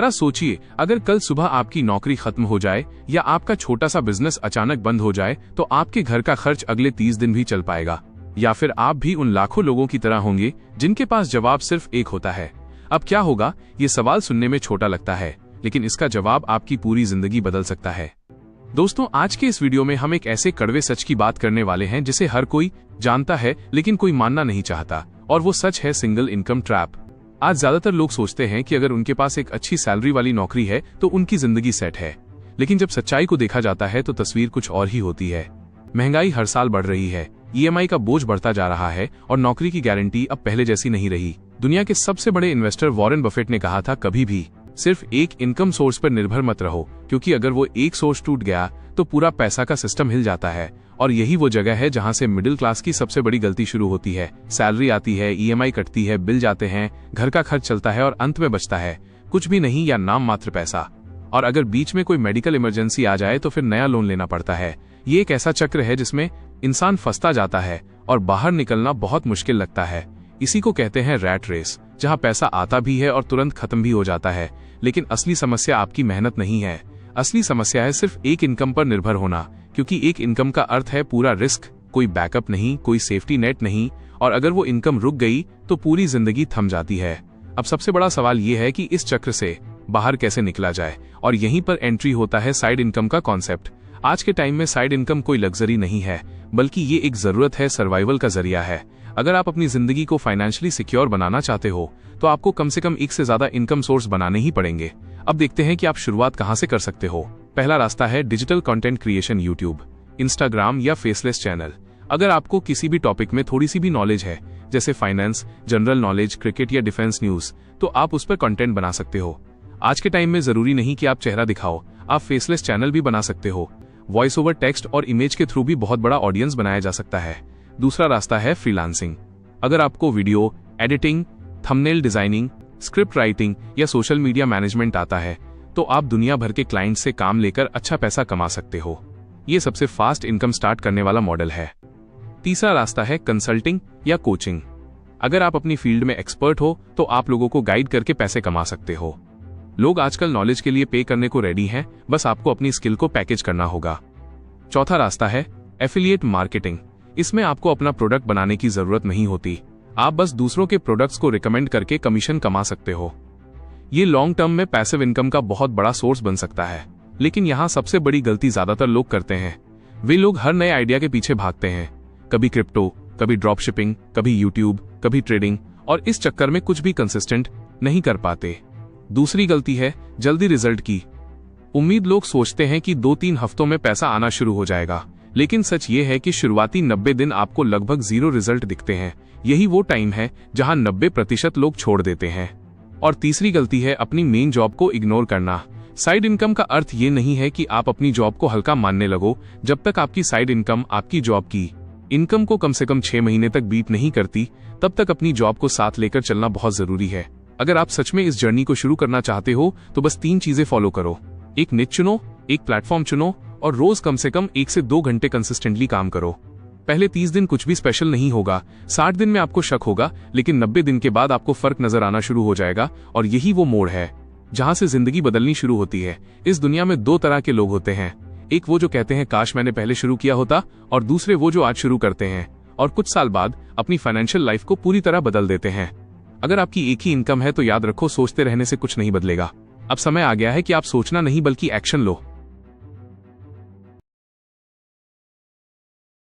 जरा सोचिए, अगर कल सुबह आपकी नौकरी खत्म हो जाए या आपका छोटा सा बिजनेस अचानक बंद हो जाए तो आपके घर का खर्च अगले 30 दिन भी चल पाएगा? या फिर आप भी उन लाखों लोगों की तरह होंगे जिनके पास जवाब सिर्फ एक होता है? अब क्या होगा? ये सवाल सुनने में छोटा लगता है, लेकिन इसका जवाब आपकी पूरी जिंदगी बदल सकता है। दोस्तों, आज के इस वीडियो में हम एक ऐसे कड़वे सच की बात करने वाले हैं जिसे हर कोई जानता है लेकिन कोई मानना नहीं चाहता, और वो सच है सिंगल इनकम ट्रैप। आज ज्यादातर लोग सोचते हैं कि अगर उनके पास एक अच्छी सैलरी वाली नौकरी है तो उनकी जिंदगी सेट है, लेकिन जब सच्चाई को देखा जाता है तो तस्वीर कुछ और ही होती है। महंगाई हर साल बढ़ रही है, EMI का बोझ बढ़ता जा रहा है और नौकरी की गारंटी अब पहले जैसी नहीं रही। दुनिया के सबसे बड़े इन्वेस्टर वॉरेन बफेट ने कहा था, कभी भी सिर्फ एक इनकम सोर्स पर निर्भर मत रहो, क्योंकि अगर वो एक सोर्स टूट गया तो पूरा पैसा का सिस्टम हिल जाता है। और यही वो जगह है जहां से मिडिल क्लास की सबसे बड़ी गलती शुरू होती है। सैलरी आती है, EMI कटती है, बिल जाते हैं, घर का खर्च चलता है और अंत में बचता है कुछ भी नहीं या नाम मात्र पैसा। और अगर बीच में कोई मेडिकल इमरजेंसी आ जाए तो फिर नया लोन लेना पड़ता है। ये एक ऐसा चक्र है जिसमें इंसान फंसता जाता है और बाहर निकलना बहुत मुश्किल लगता है। इसी को कहते हैं रैट रेस, जहां पैसा आता भी है और तुरंत खत्म भी हो जाता है। लेकिन असली समस्या आपकी मेहनत नहीं है, असली समस्या है सिर्फ एक इनकम पर निर्भर होना, क्योंकि एक इनकम का अर्थ है पूरा रिस्क, कोई बैकअप नहीं, कोई सेफ्टी नेट नहीं, और अगर वो इनकम रुक गई तो पूरी जिंदगी थम जाती है। अब सबसे बड़ा सवाल ये है कि इस चक्र से बाहर कैसे निकला जाए, और यहीं पर एंट्री होता है साइड इनकम का कॉन्सेप्ट। आज के टाइम में साइड इनकम कोई लग्जरी नहीं है, बल्कि ये एक जरूरत है, सर्वाइवल का जरिया है। अगर आप अपनी जिंदगी को फाइनेंशियली सिक्योर बनाना चाहते हो तो आपको कम से कम एक से ज्यादा इनकम सोर्स बनाने ही पड़ेंगे। अब देखते हैं कि आप शुरुआत कहां से कर सकते हो। पहला रास्ता है digital content creation, YouTube, Instagram या फेसलेस चैनल। अगर आपको किसी भी टॉपिक में थोड़ी सी भी नॉलेज है, जैसे फाइनेंस, जनरल नॉलेज, क्रिकेट या डिफेंस न्यूज, तो आप उस पर कंटेंट बना सकते हो। आज के टाइम में जरूरी नहीं कि आप चेहरा दिखाओ, आप फेसलेस चैनल भी बना सकते हो। वॉइस ओवर टेक्स्ट और इमेज के थ्रू भी बहुत बड़ा ऑडियंस बनाया जा सकता है। दूसरा रास्ता है फ्रीलांसिंग। अगर आपको video editing, thumbnail designing, script writing या सोशल मीडिया मैनेजमेंट आता है तो आप दुनिया भर के क्लाइंट से काम लेकर अच्छा पैसा कमा सकते हो। ये सबसे फास्ट इनकम स्टार्ट करने वाला मॉडल है। तीसरा रास्ता है कंसल्टिंग या कोचिंग। अगर आप अपनी फील्ड में एक्सपर्ट हो तो आप लोगों को गाइड करके पैसे कमा सकते हो। लोग आजकल नॉलेज के लिए पे करने को रेडी हैं, बस आपको अपनी स्किल को पैकेज करना होगा। चौथा रास्ता है एफिलिएट मार्केटिंग। इसमें आपको अपना प्रोडक्ट बनाने की जरूरत नहीं होती, आप बस दूसरों के प्रोडक्ट्स को रिकमेंड करके कमीशन कमा सकते हो। ये लॉन्ग टर्म में पैसिव इनकम का बहुत बड़ा सोर्स बन सकता है। लेकिन यहाँ सबसे बड़ी गलती ज्यादातर लोग करते हैं, वे लोग हर नए आइडिया के पीछे भागते हैं, कभी क्रिप्टो, कभी ड्रॉप शिपिंग, कभी यूट्यूब, कभी ट्रेडिंग, और इस चक्कर में कुछ भी कंसिस्टेंट नहीं कर पाते। दूसरी गलती है जल्दी रिजल्ट की उम्मीद। लोग सोचते हैं कि 2-3 हफ्तों में पैसा आना शुरू हो जाएगा, लेकिन सच ये है कि शुरुआती 90 दिन आपको लगभग 0 रिजल्ट दिखते हैं। यही वो टाइम है जहां 90% लोग छोड़ देते हैं। और तीसरी गलती है अपनी मेन जॉब को इग्नोर करना। साइड इनकम का अर्थ ये नहीं है कि आप अपनी जॉब को हल्का मानने लगो। जब तक आपकी साइड इनकम आपकी जॉब की इनकम को कम से कम 6 महीने तक बीट नहीं करती, तब तक अपनी जॉब को साथ लेकर चलना बहुत जरूरी है। अगर आप सच में इस जर्नी को शुरू करना चाहते हो तो बस 3 चीजें फॉलो करो। एक निच चुनो, एक प्लेटफॉर्म चुनो, और रोज कम से कम 1 से 2 घंटे कंसिस्टेंटली काम करो। पहले 30 दिन कुछ भी स्पेशल नहीं होगा, 60 दिन में आपको शक होगा, लेकिन 90 दिन के बाद आपको फर्क नजर आना शुरू हो जाएगा। और यही वो मोड़ है जहां से जिंदगी बदलनी शुरू होती है। इस दुनिया में 2 तरह के लोग होते हैं, एक वो जो कहते हैं काश मैंने पहले शुरू किया होता, और दूसरे वो जो आज शुरू करते हैं और कुछ साल बाद अपनी फाइनेंशियल लाइफ को पूरी तरह बदल देते हैं। अगर आपकी एक ही इनकम है तो याद रखो, सोचते रहने से कुछ नहीं बदलेगा। अब समय आ गया है कि आप सोचना नहीं बल्कि एक्शन लो।